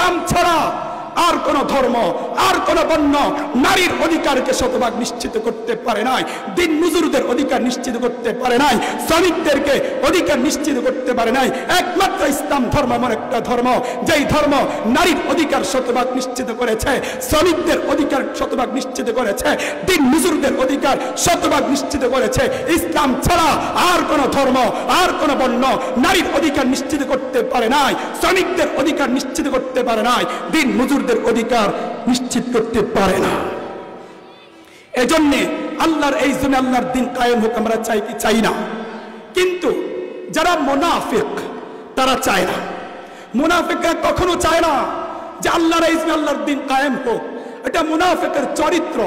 ইসলাম ছাড়া আর কোন ধর্ম, আর কোন বর্ণ নারীর অধিকারকে শতভাগ নিশ্চিত করতে পারে নাই, দিন মজুরদের অধিকার নিশ্চিত করতে পারে নাই, শ্রমিকদেরকে অধিকার নিশ্চিত করতে পারে নাই। একমাত্র ইসলাম ধর্ম এমন একটা ধর্ম, যেই ধর্ম নারীর অধিকার শতভাগ নিশ্চিত করেছে, শ্রমিকদের অধিকার শতভাগ নিশ্চিত করেছে, দিন মজুরদের অধিকার শতভাগ নিশ্চিত করেছে। ইসলাম ছাড়া আর কোন ধর্ম, আর কোন বর্ণ নারীর অধিকার নিশ্চিত করতে পারে নাই, শ্রমিকদের অধিকার নিশ্চিত করতে পারে নাই, দিন মজুর অধিকার নিশ্চিত করতে পারে না। এজন্য আল্লাহর এই জন্য আল্লাহর দিন কায়েম হোক আমরা চাই কি চাই না? কিন্তু যারা মুনাফিক তারা চায় না। মুনাফিকরা কখনো চায় না যে আল্লাহর এই জন্য আল্লাহর দিন কায়েম হোক। এটা মুনাফিকের চরিত্র,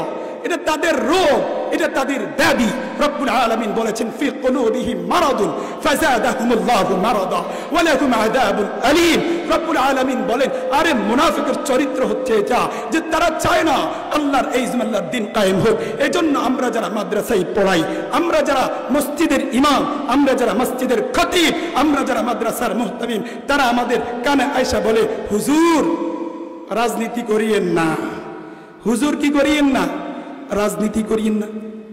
এটা তাদের রোগ, এটা তাদের ব্যাধি। রব্বুল আলামিন বলেছেন ফি কুলুবিহিম মারাদুন ফাযাদাহুমুল্লাহু মারাদা ওয়া লাহুম আযাবুন আলীম। রব্বুল আলামিন বলেন, আরে মুনাফিকের চরিত্র হচ্ছে এটা যে তারা চায় না আল্লাহর এই আল্লাহর দিন কায়েম হোক। এজন্য আমরা যারা মাদ্রাসায় পড়াই, আমরা যারা মসজিদের ইমাম, আমরা যারা মসজিদের খতিব, আমরা যারা মাদ্রাসার মুহতামিম, তারা আমাদের কানে আয়েশা বলে, হুজুর রাজনীতি করিয়েন না, হুজুর কি করিয়েন না, রাজনীতি করিয়েন না।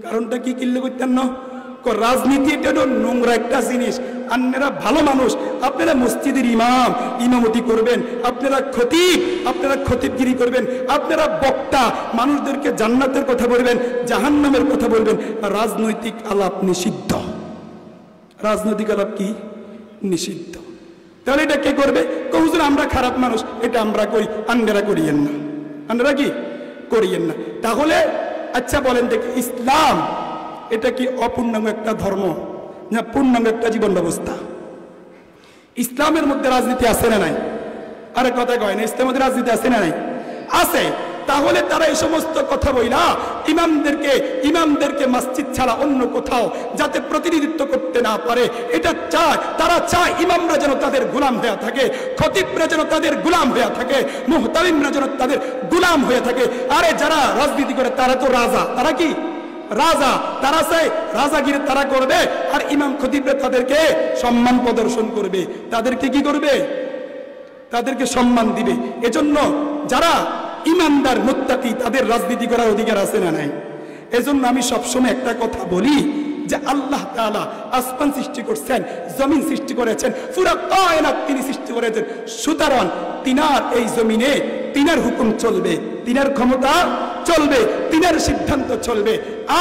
কারণটা কি কিল্লে করতেন না? রাজনীতি এটা নোংরা একটা জিনিস। আপনারা ভালো মানুষ, আপনারা মসজিদের ইমাম, ইমামতি করবেন, আপনারা খতিব, আপনারা খতিবগিরি করবেন, আপনারা বক্তা, মানুষদেরকে জান্নাতের কথা বলবেন, জাহান্নামের কথা বলবেন। রাজনৈতিক আলাপ নিষিদ্ধ। রাজনৈতিক আলাপ কি? নিষিদ্ধ। তাহলে এটা কে করবে? হুজুর আমরা খারাপ মানুষ, এটা আমরা করি, আপনারা করিয়েন না, আপনারা কি করিয়েন না। তাহলে আচ্ছা বলেন দেখি, ইসলাম এটা কি অপূর্ণাঙ্গ একটা ধর্ম না পূর্ণাঙ্গ একটা জীবন ব্যবস্থা? ইসলামের মধ্যে রাজনীতি আছে না নাই? আরে কথা কয় না, ইসলামের মধ্যে রাজনীতি আছে না নাই? আছে। তাহলে তারা এই সমস্ত কথা বইলা ইমামদেরকে মসজিদ ছাড়া অন্য কোথাও যাতে প্রতিনিধিত্ব করতে না পারে এটা চায়। তারা চায় ইমামরা যেন তাদের গোলাম হয়ে থাকে, খতিবরা যেন তাদের গোলাম হয়ে থাকে, মুহতামিমরা যেন তাদের গোলাম হয়ে থাকে। আরে যারা রাজনীতি করে তারা তো রাজা, তারা কি রাজা, তারা চায় রাজাগিরি তারা করবে, আর ইমাম খতিবরা তাদেরকে সম্মান প্রদর্শন করবে, তাদেরকে কি করবে? তাদেরকে সম্মান দিবে। এজন্য যারা ইমানদার মুত্তাকি তাদের রাজনীতি করার অধিকার আছে না নাই? এজন্য আমি সবসময় একটা কথা বলি যে আল্লাহ তাআলা আসমান সৃষ্টি করেছেন, জমিন সৃষ্টি করেছেন, পুরো কায়নাত তিনি সৃষ্টি করেছেন। সুতরাং তিনার এই জমিনে তিনার হুকুম চলবে, তিনার ক্ষমতা চলবে, তিনার সিদ্ধান্ত চলবে।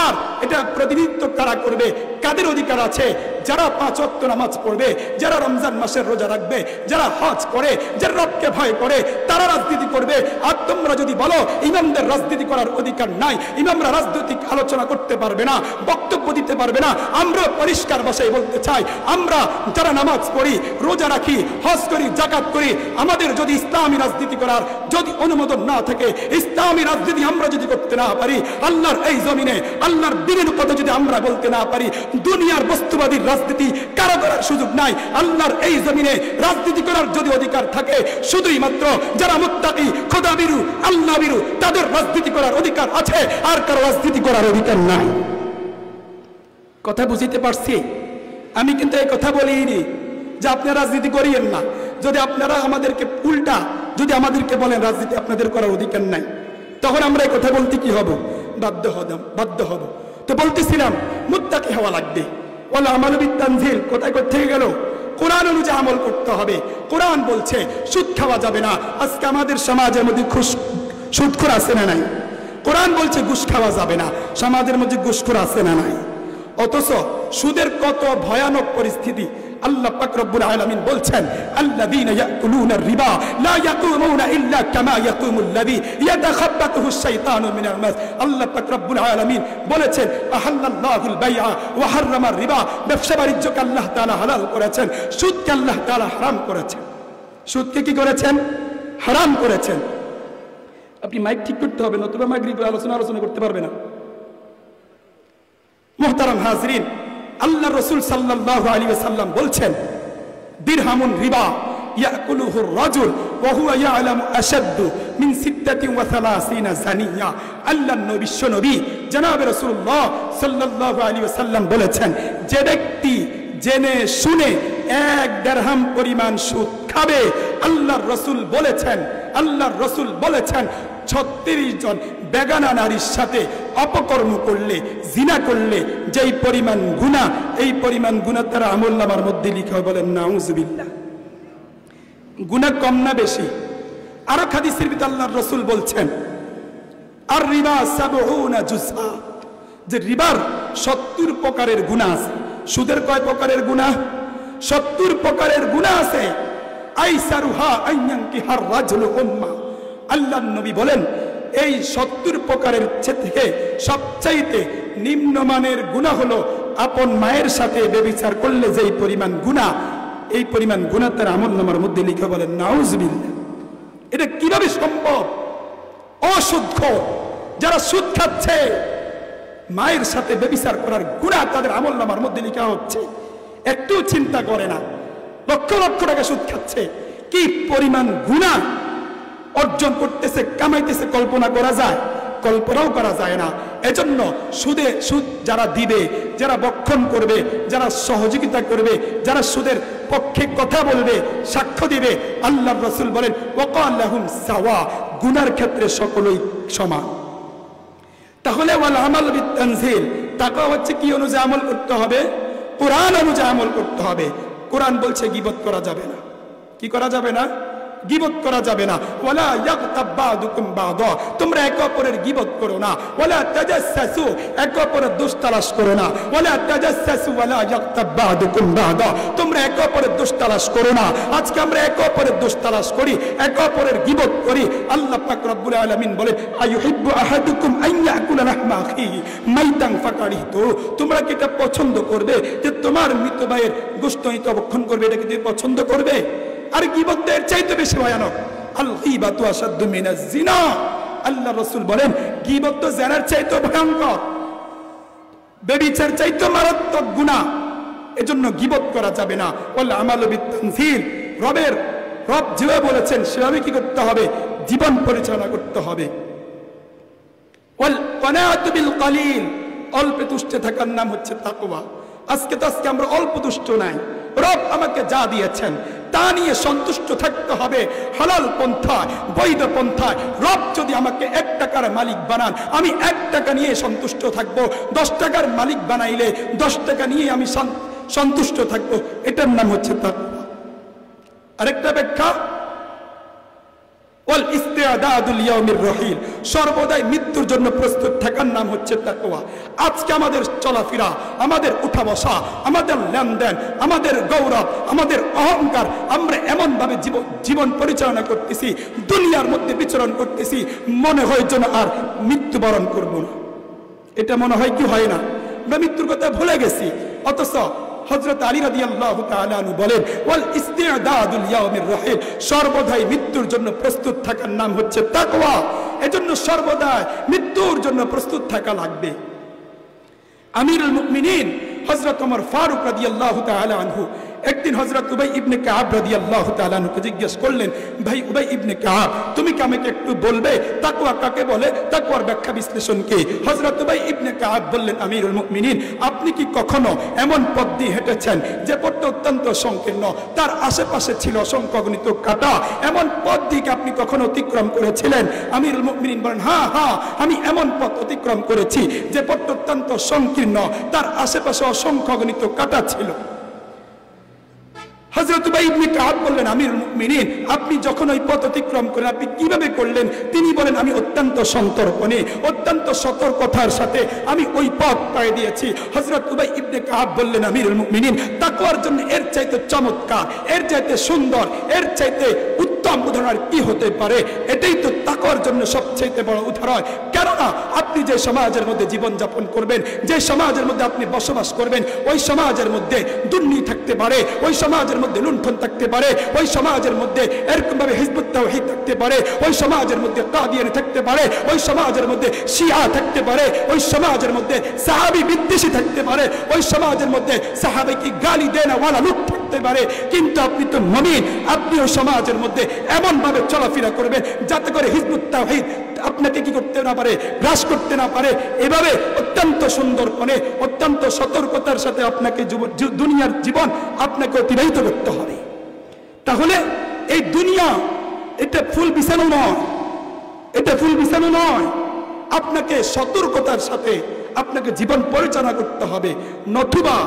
আর এটা প্রতিনিধিত্ব কারা করবে, কাদের অধিকার আছে? যারা 5 ওয়াক্ত নামাজ পড়বে, যারা রমজান মাসের রোজা রাখবে, যারা হজ করে, যারা রবকে ভয় করে, তারা রাজনীতি করবে। আর তোমরা যদি বলো ইমামদের রাজনীতি করার অধিকার নাই, ইমামরা রাজনৈতিক আলোচনা করতে পারবে না, বক্তব্য দিতে পারবে না, আমরা পরিষ্কার ভাষায় বলতে চাই, আমরা যারা নামাজ পড়ি, রোজা রাখি, হজ করি, যাকাত করি, আমাদের যদি ইসলামী রাজনীতি করার যদি অনুমোদন না থাকে, ইসলামী রাজনীতি আমরা যদি করতে না পারি, আল্লাহর এই জমিনে আল্লাহর দ্বীনের কথা যদি আমরা বলতে না পারি, দুনিয়ার বস্তুবাদীর রাজনীতি কারো করার সুযোগ নাই। আল্লাহর এই জমিনে রাজনীতি করার যদি অধিকার থাকে, শুধুই মাত্র যারা মুত্তাকি, খোদাবিরু, আল্লাহবিরু, তাদের রাজনীতি করার অধিকার আছে, আর কারো রাজনীতি করার অধিকার নাই। কথা বুঝতে পারছি? আমি কিন্তু এই কথা বলিনি যে আপনারা রাজনীতি করিয়েন না। যদি আপনারা আমাদেরকে উল্টা যদি আমাদেরকে বলেন রাজনীতি আপনাদের করার অধিকার নাই, তখন আমরা এই কথা বলতে কি হব? বাধ্য হব। তো বলতেছিলাম মুত্তাকি হওয়া লাগবে। ওয়ালা আমালু বিত-তানজিল কোথায় থেকে গেল? কোরআন অনুযায়ী আমল করতে হবে। কোরআন বলছে সুদ খাওয়া যাবে না। আজকে আমাদের সমাজের মধ্যে সুদখোর আছে না নাই? কোরআন বলছে ঘুষ খাওয়া যাবে না, সমাজের মধ্যে ঘুষখোর আছে না নাই? অথচ সুদের কত ভয়ানক পরিস্থিতি। আল্লাহ পাক রব্বুল আলামিন বলছেন, আল্লাযীনা ইয়াকুলুনার রিবা লা ইয়াকুমুনা ইল্লা কামা ইয়াকুমুল্লাযী ইয়াতাখাব্বাতুহুশ শাইতানু মিনাল মাস। আল্লাহ পাক রব্বুল আলামিন বলেছেন, আহাল্লাল্লাহুল বাইআ ওয়া হাররামার রিবা। ব্যবসা বাণিজ্যকে আল্লাহ তাআলা হালাল করেছেন, সুদকে আল্লাহ তাআলা হারাম করেছেন। সুদকে কি করেছেন? হারাম করেছেন। আপনি মাইক ঠিক করতে হবে, নতুবা মাগরিবের আলোচনা করতে পারবে না। মুহতারাম হাজরিন, আল্লাহ রাসূল সাল্লাল্লাহু আলাইহি ওয়াসাল্লাম বলছেন, দিরহামুন রিবা ইয়াকুলুহুর রাজুল ওয়া হুয়া ইয়ালামু আশাদ্দু মিন 36 জানিয়া। আল্লাহর নবী জনাবে রাসূলুল্লাহ সাল্লাল্লাহু আলাইহি ওয়াসাল্লাম বলেছেন, যে ব্যক্তি জেনে শুনে 1 দিরহাম পরিমাণ সুদ খাবে, আল্লাহর রাসূল বলেছেন 36 জন বেগানা নারীর সাথে অপকর্ম করলে, জিনা করলে যেই পরিমাণ গুনাহ, এই পরিমাণ গুনাহ তার আমলনামার মধ্যে লিখা হয়। বলেন নাউজুবিল্লাহ। গুনাহ কম না বেশি? আরো হাদিসের ভিতরে আল্লাহর রাসূল বলছেন আর রিবা 70 জুজআ, যে রিবার 70 প্রকারের গুনাহ আছে। সুদের কয় প্রকারের গুনাহ? 70 প্রকারের গুনাহ আছে। আইসারুহা আইয়ানকিহার রাজুলু উম্মা, আল্লাহর নবী বলেন এই 70 প্রকারের থেকে সবচাইতে নিম্নমানের গুনাহ হলো আপন মায়ের সাথে ব্যভিচার করলে যেই পরিমাণ গুনাহ, এই পরিমাণ গুনাহ তার আমলনামার মধ্যে লিখে। বলেন নাউজুবিল্লাহ। এটা কিভাবে সম্ভব? অশুদ্ধ যারা সুদ খাচ্ছে, মায়ের সাথে ব্যভিচার করার গুনাহ তাদের আমলনামার মধ্যে লেখা হচ্ছে। একটু চিন্তা করে না, লক্ষ লক্ষ টাকা সুদ খাচ্ছে, কি পরিমাণ গুনাহ অর্জন করতেছে, কামাইতেছে, কল্পনা করা যায়? কল্পনাও করা যায় না। এজন্য সুদ যারা দিবে, যারা বক্ষণ করবে, যারা সহযোগিতা করবে, যারা সুদের পক্ষে কথা বলবে, সাক্ষ্য দিবে, আল্লাহর রাসূল বলেন ওয়াকালাহুম সাওয়া, গুনার ক্ষেত্রে সকলেই সমান। তাহলে ওয়াল আমাল বিতানজিল, তাকওয়া হচ্ছে কি অনুযায়ী আমল করতে হবে? কোরআন অনুযায়ী আমল করতে হবে। কোরআন বলছে গীবত করা যাবে না। কি করা যাবে না? গীবত করা যাবে না। ওয়ালা ইয়াগতাব বাদুকুম বাদা, তোমরা একে অপরের গীবত করো না। ওয়ালা তাজাসসু, একে অপরের দোষ তালাশ করো না। ওয়ালা তাজাসসু ওয়ালা ইয়াগতাব বাদুকুম বাদা, তোমরা একে অপরের দোষ তালাশ করো না। আজকে আমরা একে অপরের দোষ তালাশ করি, একে অপরের গীবত করি। আল্লাহ পাক রব্বুল আলামিন বলেন আইয়ুহিব্বু আহাদুকুম আন ইয়াকুলা লাহমা আখিহি মাইতান ফাকারিহতু, তোমরা কি এটা পছন্দ করবে যে তোমার মৃত ভাইয়ের গোশত ভক্ষণ করবে? এটা কি তুমি পছন্দ করবে? আর গীবত এর চাইতে বেশি ভয়ানক। আল গীবাতু আশাদ্দু মিনাজ জিনা, আল্লাহর রাসূল বলেন গীবত তো জিনার চাইতে ভয়ঙ্কর, ব্যভিচার চাইতে মারাত্মক গুনাহ। এজন্য গীবত করা যাবে না। ওয়াল আমালু বিতানজিল, রব যেভাবে বলেছেন সেভাবে কি করতে হবে? জীবন পরিচালনা করতে হবে। ওয়াল কানাতু বিল কালিল, অল্পে তুষ্ট থাকার নাম হচ্ছে তাকওয়া। আজকে আমরা অল্প তুষ্ট নাই। রব আমাকে যা দিয়েছেন তা নিয়ে সন্তুষ্ট থাকতে হবে, হালাল পন্থায়, বৈধ পন্থায়। রব যদি আমাকে 1 টাকার মালিক বানান, আমি 1 টাকা নিয়ে সন্তুষ্ট থাকবো। 10 টাকার মালিক বানাইলে 10 টাকা নিয়ে আমি সন্তুষ্ট থাকবো। এটার নাম হচ্ছে তাকওয়া। আরেকটা ব্যাখ্যা ওয়াল ইস্তিআদাদুল ইয়াউমির রহিল, সর্বদাই মৃত্যুর জন্য প্রস্তুত থাকার নাম হচ্ছে তাকওয়া। আজকে আমাদের চলাফেরা, আমাদের উঠা বসা, আমাদের লেনদেন, আমাদের গৌরব, আমাদের অহংকার, আমরা এমন ভাবে জীবন পরিচালনা করতেছি, দুনিয়ার মধ্যে বিচরণ করতেছি, মনে হয় যেন আর মৃত্যুবরণ করব না। এটা মনে হয় কি হয় না? আমরা মৃত্যুর কথা ভুলে গেছি। অথচ হযরত আলী রাদিয়াল্লাহু তাআলা আনহু বলেন ওয়াল ইস্তিআদাদুল ইয়াউমির রহিল, সর্বদাই মৃত্যুর জন্য প্রস্তুত থাকার নাম হচ্ছে তাকওয়া। এজন্য সর্বদাই মৃত্যুর জন্য প্রস্তুত থাকা লাগবে। আমিরুল মুমিনিন হযরত ওমর ফারুক রাদিয়াল্লাহু তাআলা আনহু একদিন হযরত উবাই ইবনে কাব রাদিয়াল্লাহু তাআলা আনহুকে জিজ্ঞেস করলেন, ভাই উবাই ইবনে কাব, তুমি কি আমাকে একটু বলবে তাকওয়া কাকে বলে, তাকওয়ার ব্যাখ্যা বিশ্লেষণ কি? হযরত উবাই ইবনে কাব বললেন, আমিরুল মুমিনিন, আপনি কি কখনো এমন পথ দিয়ে হেঁটেছেন যে পথটা অত্যন্ত সংকীর্ণ, তার আশেপাশে ছিল অসংখ্য অগণিত কাঁটা, এমন পথ দিয়ে আপনি কখনো অতিক্রম করেছিলেন? আমিরুল মুমিনিন বলেন, হ্যাঁ, আমি এমন পথ অতিক্রম করেছি যে পথটা অত্যন্ত সংকীর্ণ, তার আশেপাশে অসংখ্য অগণিত কাঁটা ছিল। হযরত উবাই ইবনে কাব বললেন, আমিরুল মুমিনিন, আপনি যখন ওই পথ অতিক্রম করলেন আপনি কিভাবে করলেন? তিনি বলেন, আমি অত্যন্ত সন্তর্পণে, অত্যন্ত সতর্কতার সাথে আমি ওই পথ পাড়ি দিয়েছি। হযরত উবাই ইবনে কাব বললেন, আমিরুল মুমিনিন, তাকওয়ার জন্য এর চাইতে চমৎকার, এর চাইতে সুন্দর, এর চাইতে উত্তম উদাহরণ আর কি হতে পারে? এটাই তো তাকওয়ার জন্য সবচেয়ে বড় উদাহরণ। কেননা আপনি যে সমাজের মধ্যে জীবন যাপন করবেন, যে সমাজের মধ্যে আপনি বসবাস করবেন, ওই সমাজের মধ্যে দুর্নীতি থাকতে পারে, ওই সমাজের মধ্যে লুণ্ঠন থাকতে পারে, ওই সমাজের মধ্যে এরকম ভাবে হিজবুত তাওহীদ থাকতে পারে, ওই সমাজের মধ্যে কাদিয়ানি থাকতে পারে, ওই সমাজের মধ্যে শিয়া থাকতে পারে, ওই সমাজের মধ্যে সাহাবী বিদ্বেষী থাকতে পারে, ওই সমাজের মধ্যে সাহাবাকে গালি দেনা ওয়ালা লোক থাকতে পারে। কিন্তু আপনি তো মুমিন, আপনি ওই সমাজের মধ্যে এমন ভাবে চলাফেরা করবেন যাতে করে হিজবুত তাওহীদ আপনাকে কি করতে না পারে, গ্রাস করতে না পারে। এভাবে অত্যন্ত সুন্দরপনে, অত্যন্ত সতর্কতার সাথে আপনাকে দুনিয়ার জীবন আপনাকে অতিবাহিত করতে হবে। তাহলে এই দুনিয়া এটা ফুল বিছানো নয়, এটা ফুল বিছানো নয়। আপনাকে সতর্কতার সাথে আপনাকে জীবন পরিচালনা করতে হবে, নতুবা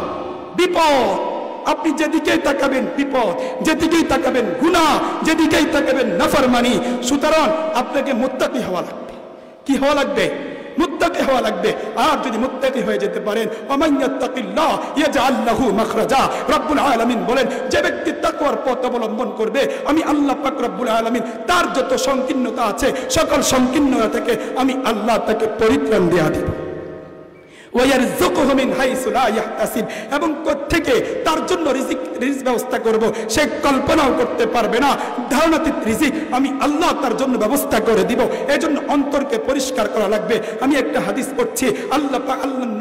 বিপদ। আপনি যেদিকেই তাকাবেন বিপদ, যেদিকেই তাকাবেন গুনাহ, যেদিকেই তাকাবেন নাফরমানি। সুতরাং আপনাকে মুত্তাকি হওয়া লাগবে। কি হওয়া লাগবে? মুত্তাকি হওয়া লাগবে। আর যদি মুত্তাকি হয়ে যেতে পারেন, ওয়ামাইয়াত্তাকিল্লাহ ইয়াজআল লাহু মাখরাজা, রব্বুল আলামিন বলেন যে ব্যক্তি তাকওয়ার পথ অবলম্বন করবে, আমি আল্লাহ পাক রব্বুল আলামিন তার যত সংকীর্ণতা আছে সকল সংকীর্ণতা থেকে আমি আল্লাহ তাকে পরিত্রাণ দেয়া দেব। ওয়ায়ারযুকুহু মিন হাইসু লা ইয়াহতাসিব, এবং কোত্থেকে তার জন্য রিজিক ব্যবস্থা করব সে কল্পনাও করতে পারবে না। ধারণাতীত রিজিক আমি আল্লাহ তার জন্য ব্যবস্থা করে দিব। এজন্য অন্তরকে পরিষ্কার করা লাগবে। আমি একটা হাদিস পড়ছি, আল্লাহ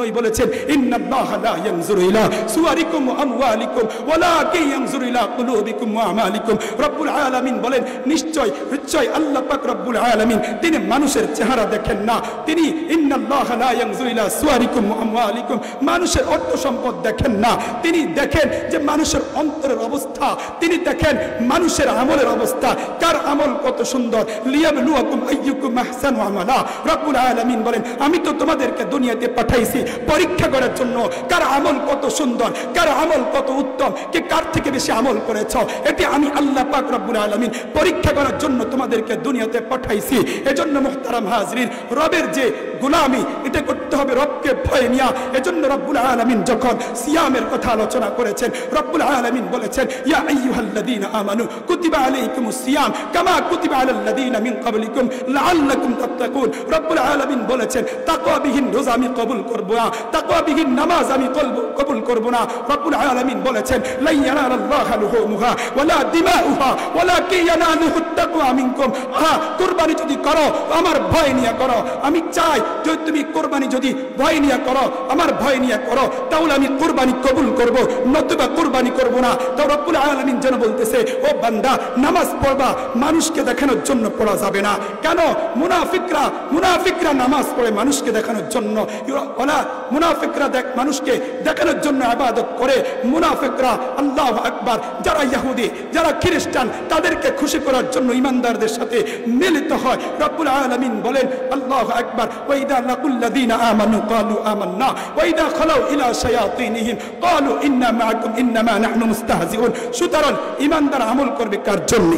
নবী বলেছেন, ইন্নাল্লাহা লা ইয়ানজুরু ইলা সুওয়ারিকুম ওয়া আমওয়ালিকুম ওয়ালাকিন ইয়ানজুরু ইলা কুলুবিকুম ওয়া আমালিকুম। রব্বুল আলামিন বলেন, নিশ্চয় আল্লাহ পাক রব্বুল আলামিন তিনি মানুষের চেহারা দেখেন না। তিনি ইন্নাল্লাহা লা ইয়ানজুরু ইলা সুওয়ারিকুম ওয়া আমওয়ালিকুম, মানুষের অর্থ সম্পদ দেখেন না। তিনি দেখেন যে মানুষের অন্তরের অবস্থা, তিনি দেখেন মানুষের আমলের অবস্থা, কার আমল কত সুন্দর। লিয়াবলুয়াকুম আইয়ুকুম আহসানু আমালা। রব্বুল আলামিন বলেন, আমি তো তোমাদেরকে দুনিয়াতে পাঠাইছি পরীক্ষা করার জন্য, কার আমল কত সুন্দর, কার আমল কত উত্তম, কে কার থেকে বেশি আমল করেছ। এটি আমি আল্লাহ পাক রব্বুল আলামিন পরীক্ষা করার জন্য তোমাদেরকে দুনিয়াতে পাঠাইছি। এজন্য মুহতারাম হাজরিন, রবের যে গোলামি এটা করতে হবে রবকে ভয় নিয়া। এজন্য রব্বুল আলামিন যখন সিয়ামের কথা আলোচনা করেছেন, রব্বুল আলামিন বলেছেন, ইয়া আইয়ুহাল্লাযীনা আমানু কুতিবা আলাইকুমুস সিয়াম কামা কুতিবা আলাল্লাযীনা মিন ক্বাবলিকুম লাআল্লাকুম তাত্তাকুন। রব্বুল আলামিন বলেছেন, তাকওয়াবিহীন রোজা আমি কবুল করব না, তাকওয়াবিহীন নামাজ আমি কবুল করব না। রব্বুল আলামিন বলেছেন, লা ইয়ানালাল্লাহু লুহুমুহা ওয়ালা দিমাউহা ওয়ালাকিন ইয়ানালুহুত তাকওয়া মিনকুম। কুরবানি যদি করো আমার ভয় নিয়ে করো, আমি চাই যে তুমি কুরবানি যদি ভয় নিয়ে করো, আমার ভয় নিয়ে করো, তাহলে আমি কুরবানি কবুল করব, নতুবা কুরবানি করব না। তো রব্বুল আলামিন যেন বলতেছে, ও বান্দা নামাজ পড়বা মানুষকে দেখানোর জন্য পড়া যাবে না। কেন? মুনাফিকরা নামাজ পড়ে মানুষকে দেখানোর জন্য। মুনাফিকরা মানুষকে দেখানোর জন্য ইবাদত করে। মুনাফিকরা আল্লাহু আকবার, যারা ইহুদি যারা খ্রিস্টান তাদেরকে খুশি করার জন্য ঈমানদারদের সাথে মিলিত হয়। রব্বুল আলামিন বলেন, আল্লাহু আকবার, ওয়া ইযা লাকুল্লাযীনা আমানু ক্বালু আমান্না ওয়া ইযা খালাউ ইলা শায়াতিনিহিম ক্বালু ইন্না মাআকুম ইন্নামা নাহনু মুস্তাহজিউন। সুতরাং ঈমানদার আমল করবে কার জন্য?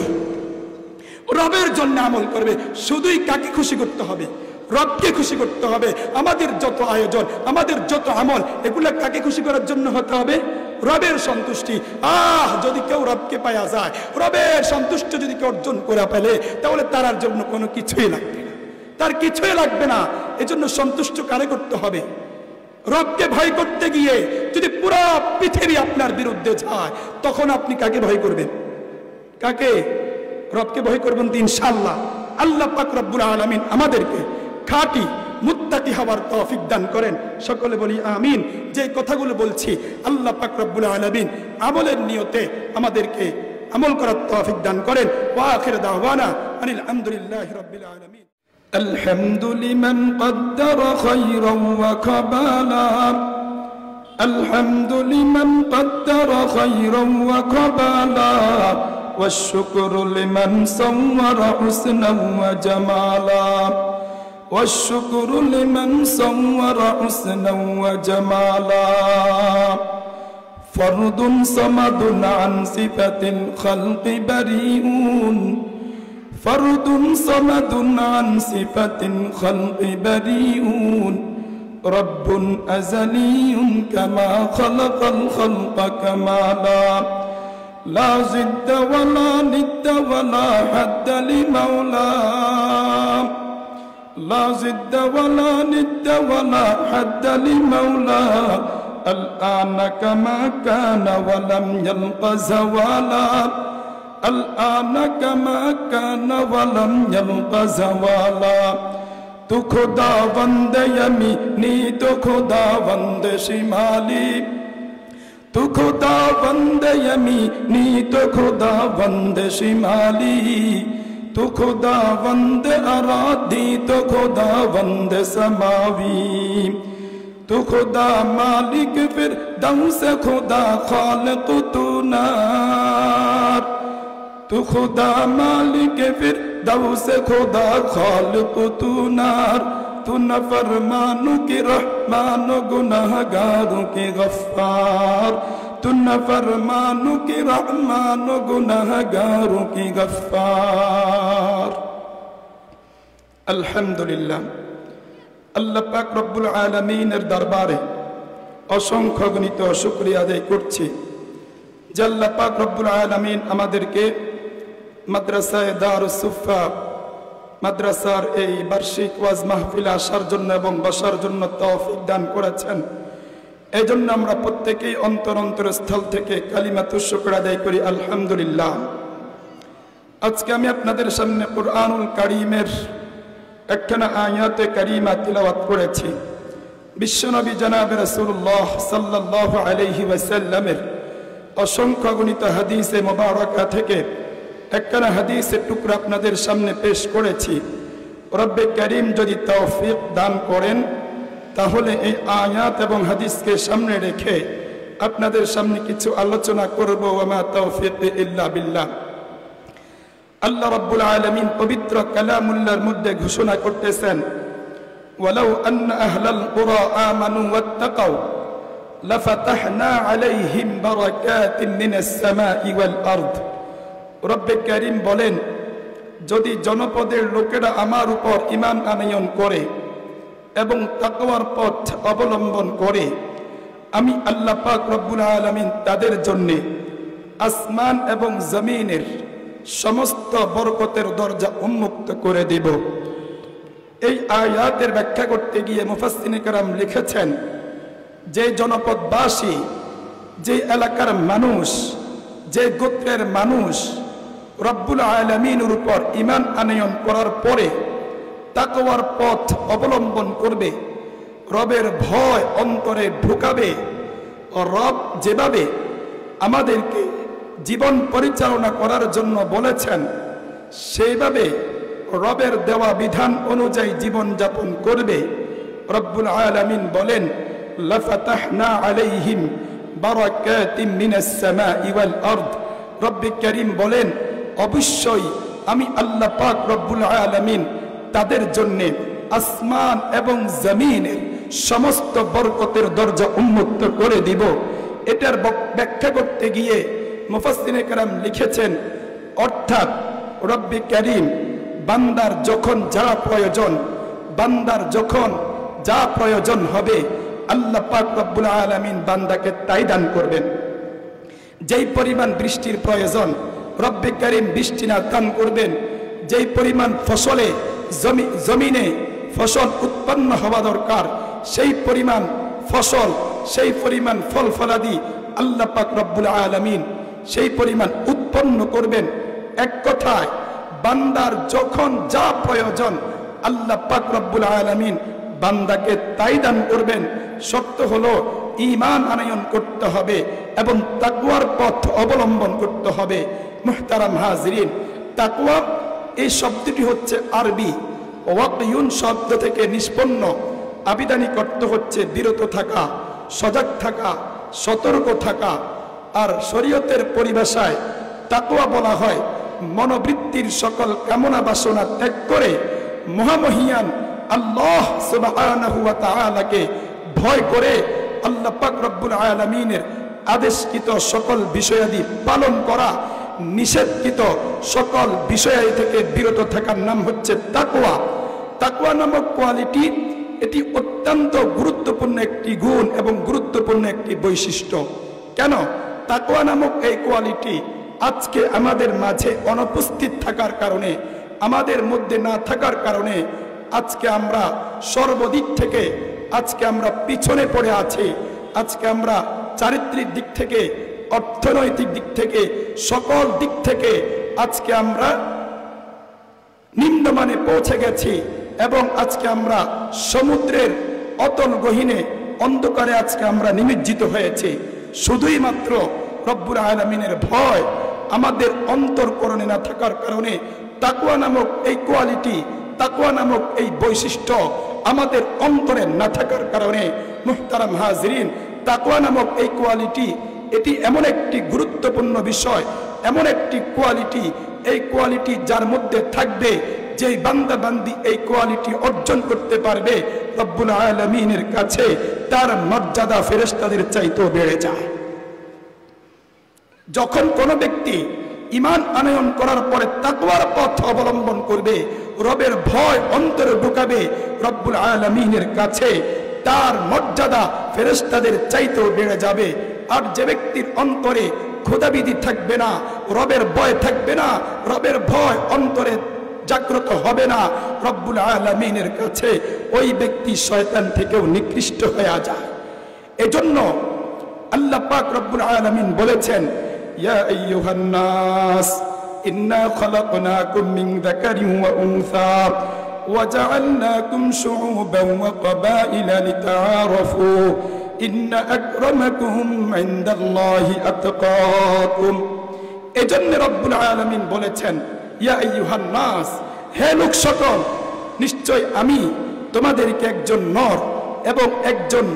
রবের জন্য আমল করবে। শুধুই কাকে খুশি করতে হবে? রবকে খুশি করতে হবে। আমাদের যত আয়োজন, আমাদের যত আমল, এগুলা কাকে খুশি করার জন্য হতে হবে? রবের সন্তুষ্টি। যদি কেউ রবকে পাওয়া যায়, রবের সন্তুষ্টি যদি কেউ অর্জন করে ফেলে, তাহলে তার জন্য কোনো কিছুই লাগবে না, তার কিছুই লাগবে না। এজন্য সন্তুষ্ট কারে করতে হবে? রবকে ভয় করতে গিয়ে যদি পুরো পৃথিবী আপনার বিরুদ্ধে যায়, তখন আপনি কাকে ভয় করবেন? কাকে? রবকে ভয় করবেন তো ইনশাআল্লাহ আল্লাহ পাক রব্বুল আলামিন আমাদেরকে খাঁটি মুত্তাকি হওয়ার তৌফিক দান করেন। সকলে বলি আমিন। যে কথাগুলো বলছি আল্লাহ পাক রব্বুল আলামিন আমলের নিয়তে আমাদেরকে আমল করার তৌফিক দান করেন। ওয়া আখির দাওয়ানা আনিল হামদুলিল্লাহি রাব্বিল আলামিন। الحمد لمن قدر خيرا وقبلا، الحمد لمن قدر خيرا وقبلا، والشكر لمن صور حسنا وجمالا، والشكر لمن صور حسنا وجمالا. فرد صمد عن صفة الخلق بريء، فرد صمد عن صفة الخلق بريء، رب أزلي كما خلق الخلق كمالا، لا ضد ولا ند ولا حد لمولاه، لا ضد ولا ند ولا حد لمولاه، الآن كما كان ولم يلق زوالا، الآن كما كان ولم يلق زوالا. تو خداوند یمینی تو خداوند شمالی، تو خداوند یمینی تو خداوند شمالی، تو خداوند ارادی تو خداوند سماوی، تو خدا مالک فردوس خدا خالق تو نار، तू खुदा मालिक फिरदौस खुदा खालिक तू नार, तू नफरमानों की रहमान गुनाहगारों की गफ्फार, तू नफरमानों की रहमान गुनाहगारों की गफ्फार। अल्हम्दुलिल्लाह, अल्लाह पाक रब्बुल आलमीনের দরবারে অসংখ্য গণিত শুকরিয়া আদায় করছি যে আল্লাহ পাক রব্বুল আলামিন আমাদেরকে মাদ্রাসায়ে দারুস সুফা মাদ্রাসার এই বার্ষিক ওয়াজ মাহফিলে আসার জন্য এবং বসার জন্য তৌফিক দান করেছেন। এই জন্য আমরা প্রত্যেকেই অন্তরস্থল থেকে কালিমাতুশ শুকর আদায় করি আলহামদুলিল্লাহ। আজকে আমি আপনাদের সামনে কুরআনুল কারীমের একখানা আয়াতে কারিমা তিলাওয়াত করেছি। বিশ্বনবী জনাবে রাসূলুল্লাহ সাল্লাল্লাহু আলাইহি ওয়াসাল্লামের অসংখ্য গণিত হাদিসে মুবারাকা থেকে একখানা হাদিসের টুকরা আপনাদের সামনে পেশ করেছি। রব্বে কারীম যদি তৌফিক দান করেন তাহলে এই আয়াত এবং হাদিসকে সামনে রেখে আপনাদের সামনে কিছু আলোচনা করব। ওয়া মা তৌফিক ইল্লা বিল্লাহ। আল্লাহ রাব্বুল আলামিন পবিত্র কালামুল্লাহর মধ্যে ঘোষণা করতেছেন, ওয়ালাউ আন্না আহলাল কুরা আমানু ওয়াত্তাকাউ লাফাতাহনা আলাইহিম বারাকাতিন মিনাস সামাই ওয়াল আরদ। রব্বে কারীম বলেন, যদি জনপদের লোকেরা আমার উপর ঈমান আনয়ন করে এবং তাকওয়ার পথ অবলম্বন করে, আমি আল্লাহ পাক রব্বুল আলামিন তাদের জন্য আসমান এবং জমিনের সমস্ত বরকতের দরজা উন্মুক্ত করে দেব। এই আয়াতের ব্যাখ্যা করতে গিয়ে মুফাসসিরিনে কেরাম লিখেছেন, যে জনপদবাসী, যে এলাকার মানুষ, যে গোত্রের মানুষ রব্বুল আলামিনের উপর ঈমান আনয়ন করার পরে তাকওয়ার পথ অবলম্বন করবে, রবের ভয় অন্তরে ঢুকাবে, ও রব যেভাবে আমাদেরকে জীবন পরিচালনা করার জন্য বলেছেন সেইভাবে রবের দেওয়া বিধান অনুযায়ী জীবন যাপন করবে, রব্বুল আলামিন বলেন, লাফাতাহনা আলাইহিম বারাকাতিন মিনাস সামাই ওয়াল আরদ। রব্বে কারীম বলেন, অবশ্যই আমি আল্লাহ পাক রব্বুল আলামিন তাদের জন্য আসমান এবং জমিনের সমস্ত বরকতের দরজা উন্মুক্ত করে দিব। এটার ব্যাখ্যা করতে গিয়ে মুফাসসিরিনে কেরাম লিখেছেন, অর্থাৎ রব্বে কারীম বান্দার যখন যা প্রয়োজন, বান্দার যখন যা প্রয়োজন হবে আল্লাহ পাক রব্বুল আলামিন বান্দাকে তাই দান করবেন। যেই পরিমাণ বৃষ্টির প্রয়োজন রব্বে কারীম বৃষ্টি না দান করবেন। যেই পরিমাণ ফসলে জমিনে ফসল উৎপন্ন হওয়া দরকার সেই পরিমাণ ফসল, সেই পরিমাণ ফল ফলাদি আল্লাহ পাক রব্বুল আলামিন সেই পরিমাণ উৎপন্ন করবেন। এক কথায় বান্দার যখন যা প্রয়োজন আল্লাহ পাক রব্বুল আলামিন বান্দাকে তাই দান করবেন। শর্ত হলো ঈমান আনয়ন করতে হবে এবং তাকওয়ার পথ অবলম্বন করতে হবে। মুহতারাম হাজিরিন, তাকওয়া এই শব্দটি হচ্ছে আরবি ওয়াকিউন শব্দ থেকে নিষ্পন্ন। আবিধানিক অর্থ হচ্ছে বিরত থাকা, সজাগ থাকা, সতর্ক থাকা। আর শরীয়তের পরিভাষায় তাকওয়া বলা হয় মনোবৃত্তির সকল কামনা বাসনা ত্যাগ করে মহামহিয়ান আল্লাহ সুবহানাহু ওয়া তাআলাকে ভয় করে আল্লাহ পাক রব্বুল আলামিনের আদেশকৃত সকল বিষয়াদি পালন করা, নিষেধকৃত সকল বিষয় থেকে বিরত থাকার নাম হচ্ছে তাকওয়া। তাকওয়া নামক কোয়ালিটি এটি অত্যন্ত গুরুত্বপূর্ণ একটি গুণ এবং গুরুত্বপূর্ণ একটি বৈশিষ্ট্য। কেন? তাকওয়া নামক এই কোয়ালিটি আজকে আমাদের মাঝে অনুপস্থিত থাকার কারণে, আমাদের মধ্যে না থাকার কারণে আজকে আমরা সর্বদিক থেকে আজকে আমরা পিছনে পড়ে আছি। আজকে আমরা চারিত্রিক দিক থেকে, অর্থনৈতিক দিক থেকে, সকল দিক থেকে আজকে আমরা নিম্নমানে পৌঁছে গেছি এবং আজকে আমরা সমুদ্রের অতল গহীনে অন্ধকারে আজকে আমরা নিমজ্জিত হয়েছি। শুধুই মাত্র রব্বুল আলামিনের ভয় আমাদের অন্তরকরণে না থাকার কারণে, তাকওয়া নামক এই কোয়ালিটি, তাকওয়া নামক এই বৈশিষ্ট্য আমাদের অন্তরে না থাকার কারণে মুহতারাম হাজিরিন, তাকওয়া নামক এই কোয়ালিটি এটি এমন একটি গুরুত্বপূর্ণ বিষয়, এমন একটি কোয়ালিটি, এই কোয়ালিটি যার মধ্যে থাকবে, যেই বান্দা বান্দি এই কোয়ালিটি অর্জন করতে পারবে, রব্বুল আলামিনের কাছে তার মর্যাদা ফেরেশতাদের চাইতেও বেড়ে যায়। যখন কোনো ব্যক্তি ঈমান আনয়ন করার পরে তাকওয়ার পথ অবলম্বন করবে, রবের ভয় অন্তরে ঢুকাবে, রব্বুল আলামিনের কাছে তার মর্যাদা ফেরেশতাদের চাইতেও বেড়ে যাবে। আর যে ব্যক্তির অন্তরে খোদাবিধি থাকবে না, রবের ভয় থাকবে না, রবের ভয় অন্তরে জাগ্রত হবে না, রব্বুল আলামিনের কাছে ওই ব্যক্তি শয়তান থেকেও নিকৃষ্ট হয়ে যায়। এজন্য আল্লাহ পাক রব্বুল আলামিন বলেছেন, ইয়া আইয়ুহান নাস ইন্না খলাকনাকুম মিন যাকারিন ওয়া উনসা ওয়া জাআলনাকুম শুউবান ওয়া ক্বাবাইলা লিতাআরাফু ইন্না আকরামাকুম ইনদাল্লাহি আতকাকুম। এজন্য রব্বুল আলামিন বলেছেন, ইয়া আইয়ুহান নাস, হে লোক সকল, নিশ্চয় আমি তোমাদেরকে একজন নর এবং একজন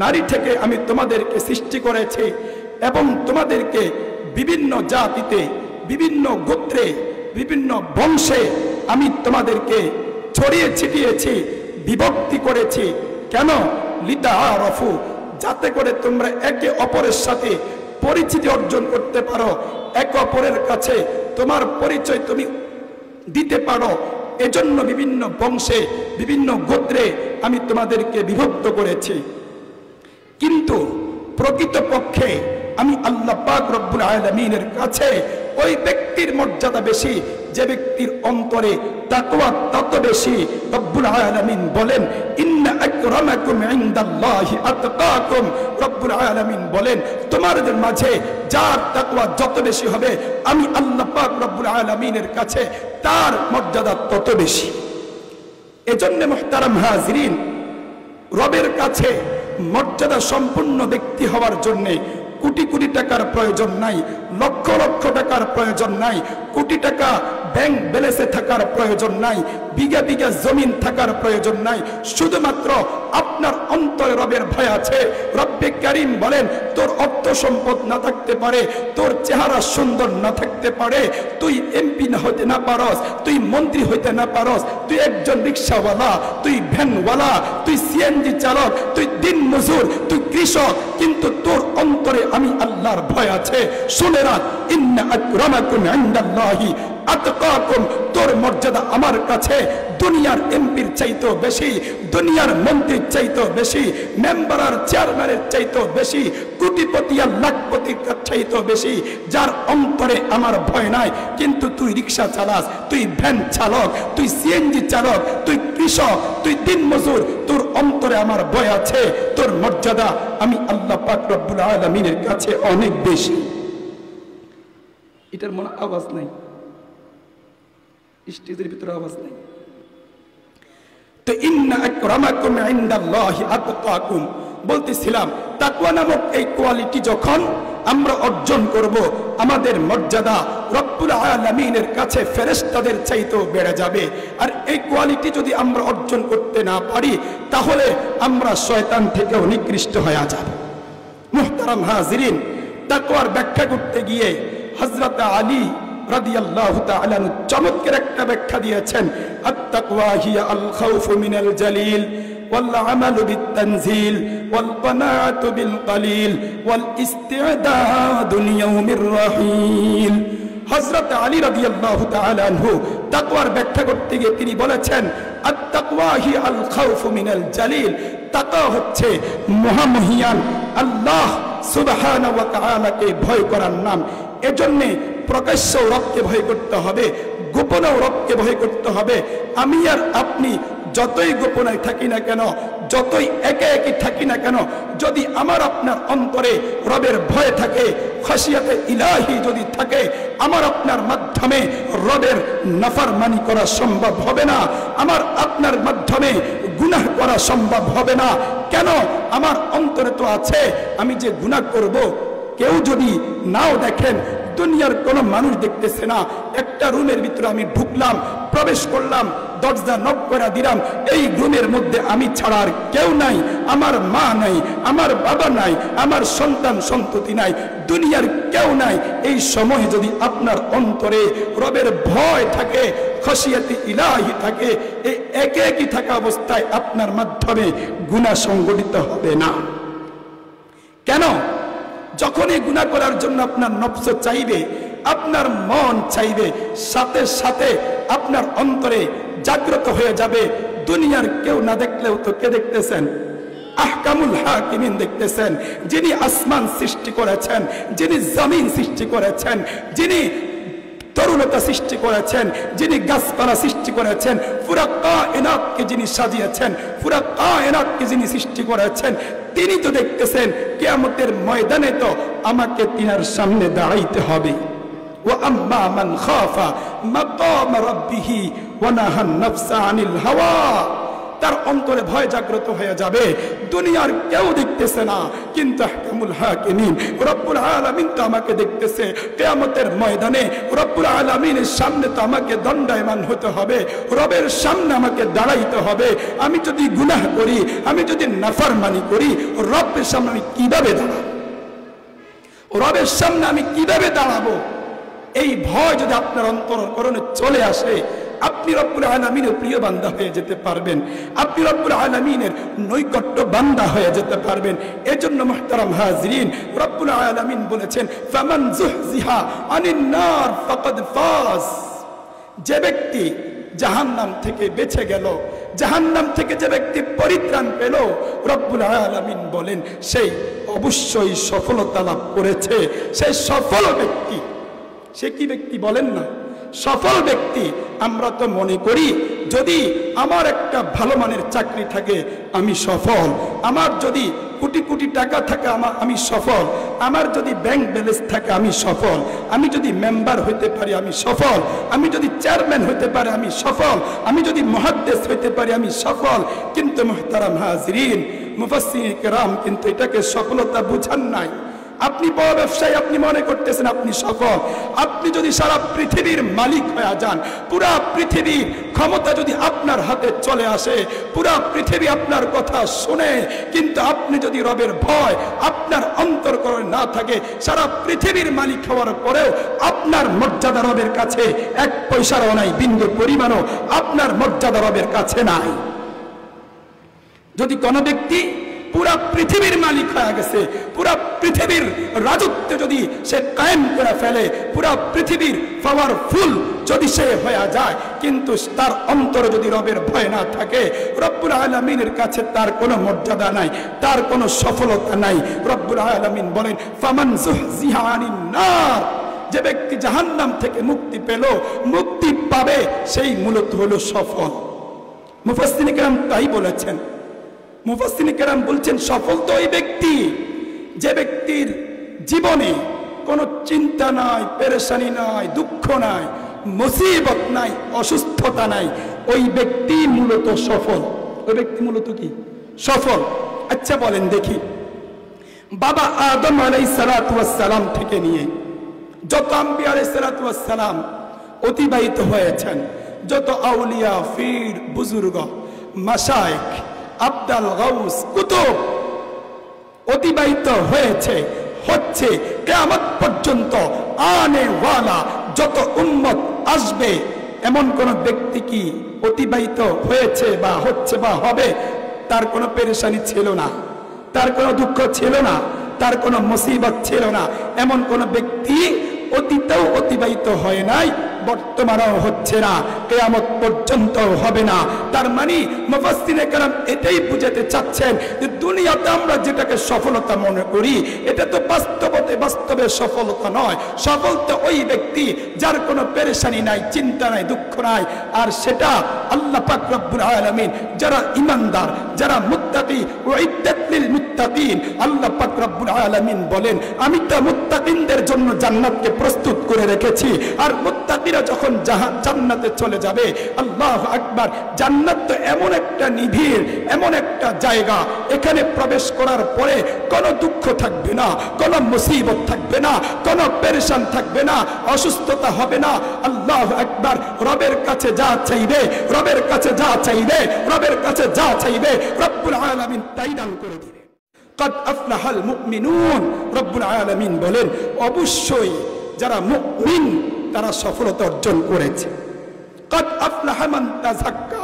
নারী থেকে আমি তোমাদেরকে সৃষ্টি করেছি এবং তোমাদেরকে বিভিন্ন জাতিতে, বিভিন্ন গোত্রে, বিভিন্ন বংশে আমি তোমাদেরকে ছড়িয়ে ছিটিয়েছি, বিভক্তি করেছি। কেন? লিতাআরাফু, যাতে করে তোমরা একে অপরের সাথে পরিচিতি অর্জন করতে পারো, একে অপরের কাছে তোমার পরিচয় তুমি দিতে পারো। এজন্য বিভিন্ন বংশে, বিভিন্ন গোত্রে আমি তোমাদেরকে বিভক্ত করেছি। কিন্তু প্রকৃতপক্ষে আমি আল্লাহ পাক রব্বুল আলামিনের কাছে ওই ব্যক্তির মর্যাদা বেশি যে ব্যক্তির অন্তরে তাকওয়া তত বেশি। রব্বুল আলামিন বলেন, ইন্না আকরামাকুম ইনদাল্লাহি আতকাকুম। রব্বুল আলামিন বলেন, তোমাদের মাঝে যার তাকওয়া যত বেশি হবে, আমি আল্লাহ পাক রব্বুল আলামিনের কাছে তার মর্যাদা তত বেশি। এজন্য মুহতারাম হাজিরিন, রবের কাছে মর্যাদা সম্পন্ন ব্যক্তি হওয়ার জন্য কোটি কোটি টাকার প্রয়োজন নাই, লক্ষ লক্ষ টাকার প্রয়োজন নাই, কোটি টাকা ব্যাংক ব্যালেন্সে থাকার প্রয়োজন নাই, বিঘা বিঘা জমিন থাকার প্রয়োজন নাই। শুধুমাত্র আপনার অন্তরে রবের ভয় আছে। রব্বে কারীম বলেন, তোর অর্থ সম্পদ না থাকতে পারে, তোর চেহারা সুন্দর না থাকতে পারে, তুই এমপি না হতে না পারস, তুই মন্ত্রী হইতে না পারস, তুই একজন রিক্সাওয়ালা, তুই ভ্যানওয়ালা, তুই সিএনজি চালক, তুই দিন মজুর, তুই কৃষক, কিন্তু তোর অন্তরে আমি আল্লাহর ভয় আছে। শুনে রাখ, ইন্না আকরামাকুম ইনদাল্লাহি আতকাকুম। তোর মর্যাদা আমার কাছে দুনিয়ার এমপির চাইতেও বেশি, দুনিয়ার মন্ত্রীর চাইতেও বেশি, মেম্বার আর চেয়ারম্যানের চাইতেও বেশি, কোটিপতি আর লাখপতির চাইতেও বেশি। যার অন্তরে আমার ভয় নাই, কিন্তু তুই রিক্সা চালাস, তুই ভ্যান চালক, তুই সিএনজি চালক, তুই কৃষক, তুই দিনমজুর, তোর অন্তরে আমার ভয় আছে। তোর মর্যাদা আমি আল্লাহ পাক রব্বুল আলামিনের কাছে অনেক বেশি। এটার মনে আওয়াজ নাই, স্টেজের ভিতরে আওয়াজ নাই। তো ইন্না আকরামাকুম ইনদাল্লাহি আতকাকুম বলতেছিলাম, তাকওয়া নামক এই কোয়ালিটি যখন আমরা অর্জন করব, আমাদের মর্যাদা রব্বুল আলামিনের কাছে ফেরেশতাদের চাইতেও বেড়ে যাবে। আর এই কোয়ালিটি যদি আমরা অর্জন করতে না পারি, তাহলে আমরা শয়তান থেকেও নিকৃষ্ট হয়ে যাব। মুহতারাম হাজিরিন, তাকওয়ার ব্যাখ্যা করতে গিয়ে হযরত আলী রাদিয়াল্লাহু তাআলা চমৎকার একটা ব্যাখ্যা দিয়েছেন। আত-তাকওয়া হিয়া আল খাউফু মিনাল জালিল ওয়াল আমালু বিত-তানজিল ওয়াল কানাআতু বিল কালিল ওয়াল ইসতি'দাদু লিয়াউমির রাহিল। হযরত আলী রাদিয়াল্লাহু তাআলা আনহু তাকওয়ার ব্যাখ্যা করতে গিয়ে তিনি বলেছেন, আত-তাকওয়া হিয়া আল খাউফু মিনাল জালিল। তাকওয়া হচ্ছে মহামহিয়ান আল্লাহ সুবহানাহু ওয়া তাআলাকে ভয় করার নাম। এজন্য প্রকাশ্যেও রবকে ভয় করতে হবে, গোপনেও রবকে ভয় করতে হবে। আমি আর আপনি যতই গোপনে থাকি না কেন, যতই একে একে থাকি না কেন, যদি আমার আপনার অন্তরে রবের ভয় থাকে, খাশিয়াতে ইলাহি যদি থাকে, আমার আপনার মাধ্যমে রবের নাফরমানি করা সম্ভব হবে না, আমার আপনার মাধ্যমে গুনাহ করা সম্ভব হবে না। কেন? আমার অন্তরে তো আছে, আমি যে গুনাহ করব কেউ যদি নাও দেখেন, দুনিয়ার কোনো মানুষ দেখতেছে না। একটা রুমের ভিতরে আমি ঢুকলাম, প্রবেশ করলাম, দরজা নক করে দিলাম, এই রুমের মধ্যে আমি ছাড়া আর কেউ নাই, আমার মা নাই, আমার বাবা নাই, আমার সন্তান সন্ততি নাই, দুনিয়ার কেউ নাই। এই সময় যদি আপনার অন্তরে রবের ভয় থাকে, খশিয়াতি ইলাহি থাকে, এই একে একই থাকা অবস্থায় আপনার মাধ্যমে গুনাহ সংগঠিত হবে না। কেন? যখনই গুনাহ করার জন্য আপনার নফস চাইবে, আপনার মন চাইবে, সাথে সাথে আপনার অন্তরে জাগ্রত হয়ে যাবে, দুনিয়ার কেউ না দেখলেও তো কে দেখতেছেন? আহকামুল হাকিমিন দেখতেছেন, যিনি আসমান সৃষ্টি করেছেন, যিনি জমিন সৃষ্টি করেছেন, যিনি তরুণতা সৃষ্টি করেছেন, যিনি গাছপালা সৃষ্টি করেছেন, পুরা কায়নাতকে যিনি সাজিয়েছেন, পুরা কায়নাতকে যিনি সৃষ্টি করেছেন, তিনি তো দেখতেছেন। কিয়ামতের ময়দানে তো আমাকে তিনার সামনে দাঁড়াইতে হবে। ওয়া আম্মা মান খাফা মাকাম রাব্বিহি ওয়া নাহান নাফসা আনিল হাওয়া, তার অন্তরে ভয় জাগ্রত হয়ে যাবে। দুনিয়ার কেউ দেখতেছে না, কিন্তু আহকামুল হাকিমিন রব্বুল আলামিন তো আমাকে দেখতেছে। কিয়ামতের ময়দানে রব্বুল আলামিনের সামনে তো আমাকে দণ্ডায়মান হতে হবে, রবের সামনে আমাকে দাঁড়াইতে হবে। আমি যদি গুনাহ করি, আমি যদি নাফরমানি করি, রবের সামনে আমি কিভাবে দাঁড়াবো? রবের সামনে আমি কিভাবে দাঁড়াবো? এই ভয় যদি আপনার অন্তরকরণে চলে আসে, আপনি রব্বুল আলামিনের প্রিয় বান্দা হয়ে যেতে পারবেন, আপনি রব্বুল আলামিনের নৈকট্য বান্দা হয়ে যেতে পারবেন। এজন্য মুহতারাম হাজিরিন, রব্বুল আলামিন বলেছেন, ফামান যুহজিহা আনিন নার ফাকাদ ফাজ। যে ব্যক্তি জাহান্নাম থেকে বেঁচে গেল, জাহান্নাম থেকে যে ব্যক্তি পরিত্রাণ পেল, রব্বুল আলামিন বলেন সেই অবশ্যই সফলতা লাভ করেছে। সেই সফল ব্যক্তি, সে কি ব্যক্তি বলেন না? সফল ব্যক্তি। আমরা তো মনে করি যদি আমার একটা ভালো মানের চাকরি থাকে আমি সফল, আমার যদি কোটি কোটি টাকা থাকে আমি সফল, আমার যদি ব্যাংক ব্যালেন্স থাকে আমি সফল, আমি যদি মেম্বার হইতে পারি আমি সফল, আমি যদি চেয়ারম্যান হইতে পারি আমি সফল, আমি যদি মুহাদ্দিস হইতে পারি আমি সফল। কিন্তু মুহতারাম হাজিরিন, মুফাসসিরিন কিরাম কিন্তু এটাকে সফলতা বুঝান নাই। আপনি বড় ব্যবসায়ী, আপনি মনে করতেছেন আপনি সফল। আপনি যদি সারা পৃথিবীর মালিক হয়ে যান, পুরা পৃথিবীর ক্ষমতা যদি আপনার হাতে চলে আসে, পুরা পৃথিবী আপনার কথা শুনে, কিন্তু আপনি যদি রবের ভয় আপনার অন্তরকরণে না থাকে, সারা পৃথিবীর মালিক হওয়ার পরেও আপনার মর্যাদা রবের কাছে এক পয়সারও নাই, বিন্দু পরিমাণও আপনার মর্যাদা রবের কাছে নাই। যদি কোনো ব্যক্তি পুরা পৃথিবীর মালিক হয়ে গেছে, পুরা পৃথিবীর রাজত্ব যদি সে কায়েম করে ফেলে, পুরা পৃথিবীর পাওয়ারফুল যদি সে হয়ে যায়, কিন্তু তার অন্তরে যদি রবের ভয় না থাকে, রব্বুল আলামিনের কাছে তার কোনো মর্যাদা নাই, তার কোনো সফলতা নাই। রব্বুল আলামিন বলেন, ফামান যুহজিহা আনিন নার, যে ব্যক্তি জাহান্নাম থেকে মুক্তি পেল, মুক্তি পাবে, সেই মূলত হলো সফল। মুফাসসিরিন কিরাম তাই বলেছেন। মুফাসসিরিন কিরাম বলছেন সফল তো ওই ব্যক্তি যে ব্যক্তির জীবনে কোনো চিন্তা নাই, পেরেশানি নাই, দুঃখ নাই, মুসিবত নাই, অসুস্থতা নাই, ওই ব্যক্তি মূলত সফল। ওই ব্যক্তি মূলত কি? সফল। আচ্ছা বলেন দেখি, বাবা আদম আলাইহিস সালাতু ওয়াস সালাম থেকে নিয়ে যত আম্বিয়া আলাইহিস সালাতু ওয়াস সালাম অতিবাহিত হয়েছেন, যত আউলিয়া, পীর, বুজুর্গ, মাশায়েখ, আব্দাল গাউস, কুতুব অতিবাহিত হয়েছে, হচ্ছে, কিয়ামত পর্যন্ত আনে ওয়ালা যত উম্মত আসবে, এমন কোন ব্যক্তি কি অতিবাহিত হয়েছে বা হচ্ছে বা হবে তার কোনো পেরেশানি ছিল না, তার কোনো দুঃখ ছিল না, তার কোনো মুসিবত ছিল না? এমন কোন ব্যক্তি অতীতেও অতিবাহিত হয় নাই, বর্তমানেও হচ্ছে না, কিয়ামত পর্যন্ত হবে না। তার মানে মুফাসসিরিন কেরাম এটাই বুঝাতে চাচ্ছেন যে দুনিয়াতে আমরা যেটাকে সফলতা মনে করি, এটা তো বাস্তবে সফলতা নয়। সফলতা ওই ব্যক্তি যার কোনো পেরেশানি নাই, চিন্তা নাই, দুঃখ নাই, আর সেটা আল্লাহ পাক রব্বুল আলামিন যারা ঈমানদার, যারা মুত্তাকি, উইদ্দাত লিল মুত্তাকিন, আল্লাহ পাক রব্বুল আলামিন বলেন আমি তো মুত্তাকিনদের জন্য জান্নাতকে প্রস্তুত করে রেখেছি। আর মুত্তাকিরা মুত্তাকিরা যখন জান্নাতে চলে যাবে, আল্লাহু আকবার, জান্নাত তো এমন একটা নিবিড়, এমন একটা জায়গা, এখানে প্রবেশ করার পরে কোনো দুঃখ থাকবে না, কোনো মুসিবত থাকবে না, কোনো পেরেশান থাকবে না, অসুস্থতা হবে না। আল্লাহু আকবার, রবের কাছে যা চাইবে, রবের কাছে যা চাইবে, রবের কাছে যা চাইবে রব্বুল আলামিন তাই দান করে দিবে। কাদ আফলাহাল মুমিনুন, রব্বুল আলামিন বলেন অবশ্যই যারা মুমিন তারা সফলতা অর্জন করেছে। কাদ আফলাহা মান তাযাক্কা,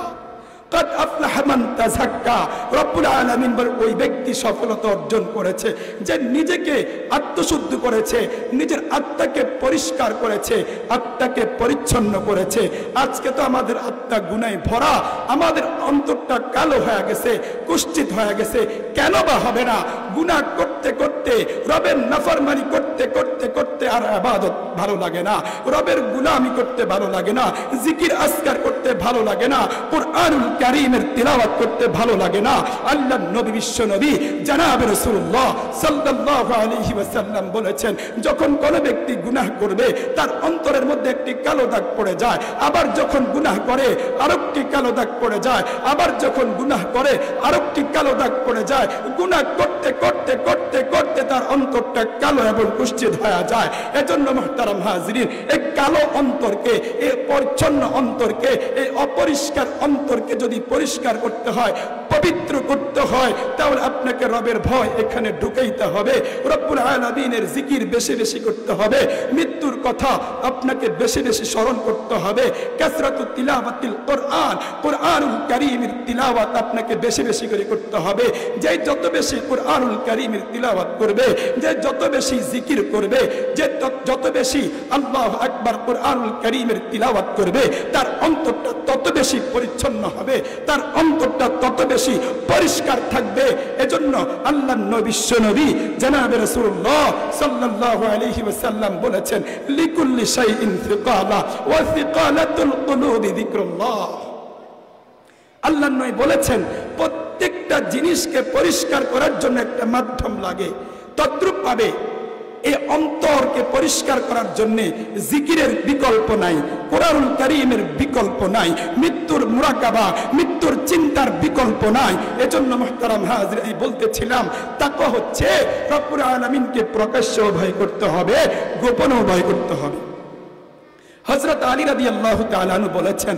কাদ আফলাহা মান তাযাক্কা, রব্বুল আলামিন বলেন ওই ব্যক্তি সফলতা অর্জন করেছে যে নিজেকে আত্মশুদ্ধ করেছে, নিজের আত্মাকে পরিষ্কার করেছে, আত্মাকে পরিচ্ছন্ন করেছে। আজকে তো আমাদের আত্মা গুনাহে ভরা, আমাদের অন্তরটা কালো হয়ে গেছে, কুষ্ঠিত হয়ে গেছে। কেন বা হবে না? গুনাহ করতে করতে, রবের নাফরমানি করতে করতে করতে আর ইবাদত ভালো লাগে না, রবের গোলামি করতে ভালো লাগে না, জিকির আজকার করতে ভালো লাগে না, কুরআনুল কারীমের তিলাওয়াত করতে ভালো লাগে না। আল্লাহর নবী, বিশ্ব নবী জনাবে রাসূলুল্লাহ সাল্লাল্লাহু আলাইহি ওয়াসাল্লাম বলেছেন, যখন কোন ব্যক্তি গুনাহ করবে তার অন্তরের মধ্যে একটি কালো দাগ পড়ে যায়, আবার যখন গুনাহ করে আরেকটি কালো দাগ পড়ে যায়, আবার যখন গুনাহ করে আরেকটি কালো দাগ পড়ে যায়। গুনাহ করতে করতে করতে করতে তার অন্তরটা কালো এবং কুষ্ঠিত হয়ে যায়। এজন্য মুহতারাম হাজিরিন, এই কালো অন্তরকে, এই পরিচ্ছন্ন অন্তরকে, এই অপরিষ্কার অন্তরকে যদি পরিষ্কার করতে হয়, পবিত্র করতে হয়, তাহলে আপনাকে রবের ভয় এখানে ঢুকাইতে হবে, রব্বুল আলামিনের জিকির বেশি বেশি করতে হবে, মৃত্যুর কথা আপনাকে বেশি বেশি স্মরণ করতে হবে, কাসরাতু তিলাওয়াতিল কোরআন, কোরআনুল কারীমের তিলাওয়াত আপনাকে বেশি বেশি করে করতে হবে। যে যত বেশি কোরআনুল কারীমের তিলাওয়াত করবে, যে যত বেশি জিকির করবে, যে যত বেশি আল্লাহু আকবার কোরআনুল কারীমের তিলাওয়াত করবে, তার অন্তরটা তত বেশি পরিচ্ছন্ন হবে, তার অন্তরটা তত বেশি পরিষ্কার থাকবে। এজন্য আল্লাহর নবী, বিশ্ব নবী জনাবে রাসূলুল্লাহ সাল্লাল্লাহু আলাইহি ওয়াসাল্লাম বলেছেন, লিকুল্লি শাইইন সিকালা ওয়া সিকালাতুল কুলুবি যিকরুল্লাহ। আল্লাহর নবী বলেছেন প্রত্যেকটা জিনিসকে পরিষ্কার করার জন্য একটা মাধ্যম লাগে, তদ্রূপ ভাবে এই অন্তরকে পরিষ্কার করার জন্য জিকিরের বিকল্প নাই, কোরআনুল কারীমের বিকল্প নাই, মৃত্যুর মুরাকাবা, মৃত্যুর চিন্তার বিকল্প নাই। এজন্য মুহতারাম হাজিরিন, বলতেছিলাম তাকওয়া হচ্ছে রব্বুল আলামিনকে প্রকাশ্যে ভয় করতে হবে, গোপনেও ভয় করতে হবে। হযরত আলী রাদিয়াল্লাহু তাআলা আনহু বলেছেন,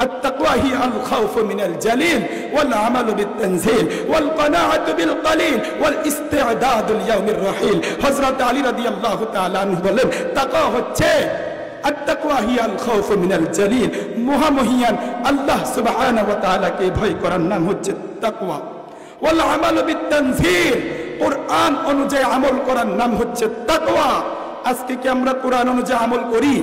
التقوى هي الخوف من الجليل والعمل بالتنزيل والقناعة بالقليل والاستعداد ليوم الرحيل। হযরত আলী রাদিয়াল্লাহু তাআলা আনহু বলেন, তাকওয়া হচ্ছে التقوى هي الخوف من الجليل, মহামহিয়ান আল্লাহ সুবহানাহু ওয়া তাআলাকে ভয় করার নাম হচ্ছে তাকওয়া। ওয়াল আমালু বিত-তানজিল, কোরআন অনুযায়ী আমল করার নাম হচ্ছে তাকওয়া। আজকে কি আমরা কোরআন অনুযায়ী আমল করি?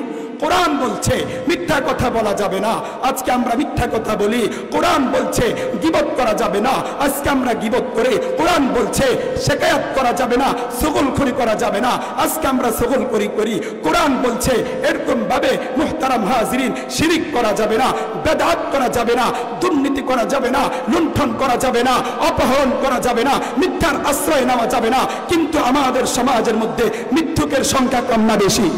কোরআন বলছে মিথ্যা কথা বলা যাবে না, আজকে আমরা মিথ্যা কথা বলি। কোরআন বলছে গীবত করা যাবে না, আজকে আমরা গীবত করি। কোরআন বলছে শিকায়াত করা যাবে না, ছগলখড়ি করা যাবে না, আজকে আমরা ছগলখড়ি করি। কোরআন বলছে এরকম ভাবে মুহতারাম হাজিরিন শিরিক করা যাবে না, বেদাত করা যাবে না, দুর্নীতি করা যাবে না, লুণ্ঠন করা যাবে না, অপহরণ করা যাবে না, মিথ্যার আশ্রয় নেওয়া যাবে না। কিন্তু আমাদের সমাজের মধ্যে মিথ্যুকের সংখ্যা কম না বেশি?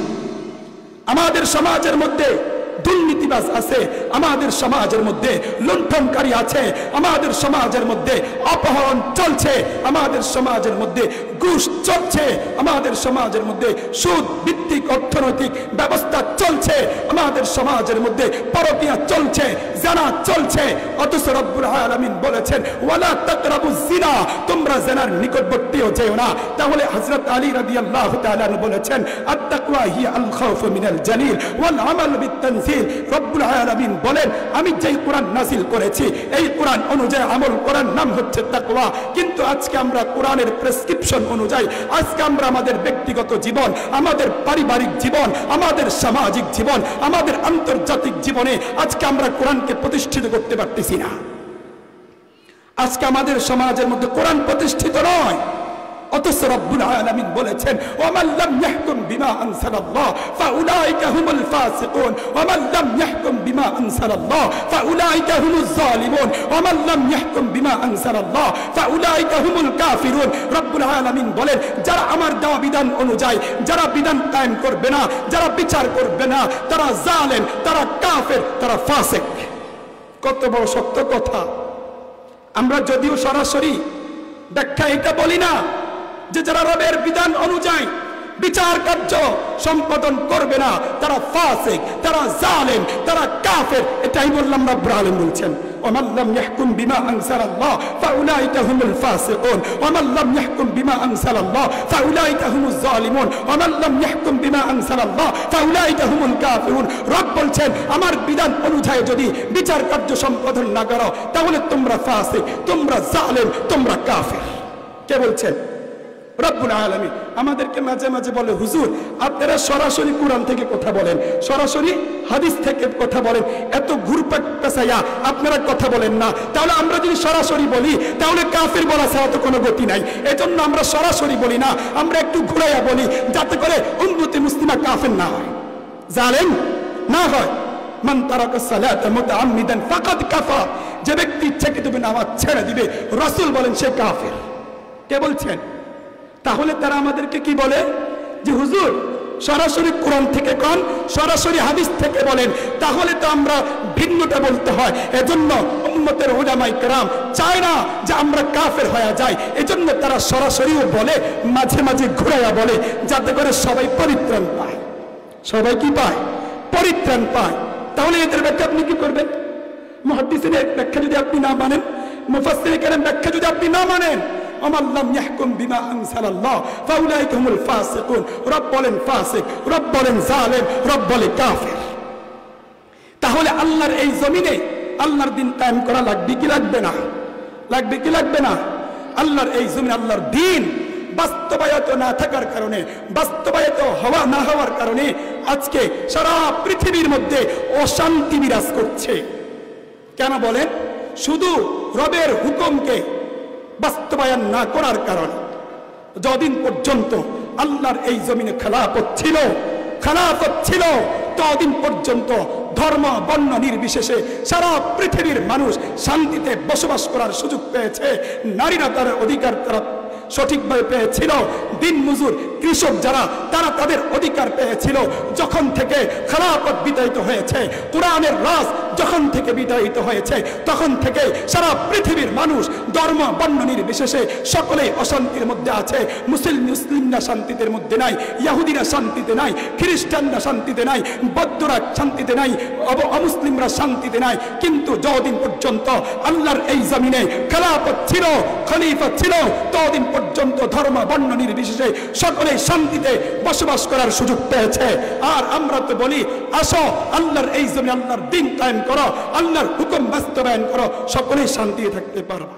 আমাদের সমাজের মধ্যে দুর্নীতিবাজ আছে, আমাদের সমাজের মধ্যে লুণ্ঠনকারী আছে, আমাদের সমাজের মধ্যে অপহরণ চলছে, আমাদের সমাজের মধ্যে ঘুষ চলছে, আমাদের সমাজের মধ্যে সুদ ভিত্তিক অর্থনৈতিক ব্যবস্থা চলছে, আমাদের সমাজের মধ্যে পরকীয়া চলছে, জিনা চলছে। অথচ রব্বুল আলামিন বলেছেন, ওয়ালা তাকরাবুজ জিনা, তোমরা জিনার নিকটবর্তীও যেও না। তাহলে হযরত আলী রাদিয়াল্লাহু তাআলা বলেছেন, আত-তাকওয়া হিয়া আল খাউফু মিনাল জালিল ওয়াল আমাল বিত-তানজিল। রব্বুল আলামিন বলেন, আমি যেই কোরআন নাযিল করেছি এই কোরআন অনুযায়ী আমল করার নাম হচ্ছে তাকওয়া। কিন্তু আজকে আমরা কোরআনের প্রেসক্রিপশন অনুযায়ী, আজকে আমরা আমাদের ব্যক্তিগত জীবন, আমাদের পারিবারিক জীবন, আমাদের সামাজিক জীবন, আমাদের আন্তর্জাতিক জীবনে আজকে আমরা কোরআনকে প্রতিষ্ঠিত করতে পারতেছি না। আজকে আমাদের সমাজের মধ্যে কোরআন প্রতিষ্ঠিত নয়, অথচ রব্বুল আলামিন বলেছেন ওয়ামান লাম ইয়াহকুম বিমা আনসালাল্লাহ ফাউলাইকা হুমুল ফাসিকুন ওয়ামান লাম ইয়াহকুম বিমা আনসালাল্লাহ ফাউলাইকা হুমুজ জালিমুন ওয়ামান লাম ইয়াহকুম বিমা আনসালাল্লাহ ফাউলাইকা হুমুল কাফিরুন। রব্বুল আলামিন বলেন যারা আমার দেওয়া বিধান অনুযায়ী যারা বিধান কায়েম করবে না, যারা বিচার করবে না, তারা জালেম, তারা কাফের, তারা ফাসিক। কত বড় শক্ত কথা। আমরা যদিও সরাসরি ব্যাখ্যা এটা বলি না যে যারা রবের বিধান অনুযায়ী বিচার কার্য সম্পাদন করবে না তারা ফাসিক, তারা জালেম, তারা কাফের, এটাই বললাম রব্বুল আলামিন বলছেন ওয়ামান লাম ইয়াহকুম বিমা আনসালাল্লাহ ফাউলাইকা হুমুল ফাসিকুন ওয়ামান লাম ইয়াহকুম বিমা আনসালাল্লাহ ফাউলাইকা হুমুজ জালিমুন ওয়ামান লাম ইয়াহকুম বিমা আনসালাল্লাহ ফাউলাইকা হুমুল কাফিরুন। রব বলছেন আমার বিধান অনুযায়ী যদি বিচার কার্য সম্পাদন না করো তাহলে তোমরা ফাসিক, তোমরা জালেম, তোমরা কাফের। কে বলছেন? রব্বুল আলামিন। আমাদেরকে মাঝে মাঝে বলে হুজুর আপনারা সরাসরি কোরআন থেকে কথা বলেন, সরাসরি হাদিস থেকে কথা বলেন, এত ঘুরপাক পেঁচাইয়া আপনারা কথা বলেন না। তাহলে আমরা যদি সরাসরি বলি তাহলে কাফের বলা ছাড়া তো কোনো গতি নাই। এজন্য আমরা সরাসরি বলি না, আমরা একটু ঘুরাইয়া বলি যাতে করে উম্মতে মুসলিমা কাফের না হয়, জালেম না হয়। মান তারাকা সালাতা মুতাআম্মিদান ফাকাদ কাফার। যে ব্যক্তি ইচ্ছাকৃতভাবে নামাজ ছেড়ে দিবে রাসূল বলেন সে কাফের। কে বলছেন? তাহলে তারা আমাদেরকে কি বলে যে হুজুর সরাসরি কোরআন থেকে কোন, সরাসরি হাদিস থেকে বলেন। তাহলে তো আমরা ভিন্নটা বলতে হয়। এজন্য উম্মতের উলামায়ে কেরাম চায় না যে আমরা কাফের হয়ে যাই, এজন্য তারা সরাসরিও বলে, মাঝে মাঝে ঘুরাইয়া বলে যাতে করে সবাই পরিত্রাণ পায়। সবাই কি পায়? পরিত্রাণ পায়। তাহলে এদের ব্যাখ্যা আপনি কি করবেন? মুহাদ্দিসিনের ব্যাখ্যা যদি আপনি না মানেন, মুফাসসিরিনের কেরাম ব্যাখ্যা যদি আপনি না মানেন, ওয়ামান লাম ইয়াহকুম বিমা আনসালাল্লাহ ফাউলাইকা হুমুল ফাসিকুন। রব বলেন ফাসিক, রব বলেন জালেম, রব বলে কাফের। তাহলে আল্লাহর এই জমিনে আল্লাহর দিন কায়েম করা লাগবে কি লাগবে না? লাগবে কি লাগবে না? আল্লাহর এই জমিনে আল্লাহর দিন বাস্তবায়িত না থাকার কারণে, বাস্তবায়িত হওয়া না হওয়ার কারণে আজকে সারা পৃথিবীর মধ্যে অশান্তি বিরাজ করছে। কেন বলেন? শুধু রবের হুকুমকে বাস্তবায়ন না করার কারণে। যতদিন পর্যন্ত আল্লাহর এই জমিনে খেলাফত ছিল ততদিন পর্যন্ত ধর্ম বর্ণ নির্বিশেষে সারা পৃথিবীর মানুষ শান্তিতে বসবাস করার সুযোগ পেয়েছে। নারীরা তার অধিকার তারা সঠিকভাবে পেয়েছিল। দিন মজুর কৃষক যারা তারা তাদের অধিকার পেয়েছিল। যখন থেকে খেলাফত বিতাড়িত হয়েছে, কোরআনের রাজ যখন থেকে বিতাড়িত হয়েছে, তখন থেকে সারা পৃথিবীর মানুষ ধর্ম বর্ণ নির্বিশেষে সকলেই অশান্তির মধ্যে আছে। মুসলিমরা শান্তিতে মধ্যে নাই, ইহুদিরা শান্তিতে নাই, খ্রিস্টানরা শান্তিতে নাই, বৌদ্ধরা শান্তিতে নাই, অমুসলিমরা শান্তিতে নাই। কিন্তু যতদিন পর্যন্ত আল্লাহর এই জমিনে খেলাফত ছিল, খলিফা ছিল, ততদিন পর্যন্ত ধর্ম বর্ণ নির্বিশেষে সকলেই শান্তিতে বসবাস করার সুযোগ পেয়েছে। আর আমরা তো বলি আসো আল্লাহর এই জমিনে আল্লাহর দিন কায়েম করো, আল্লাহর হুকুম বাস্তবায়ন করো, সকলেই শান্তিতে থাকতে পারবে।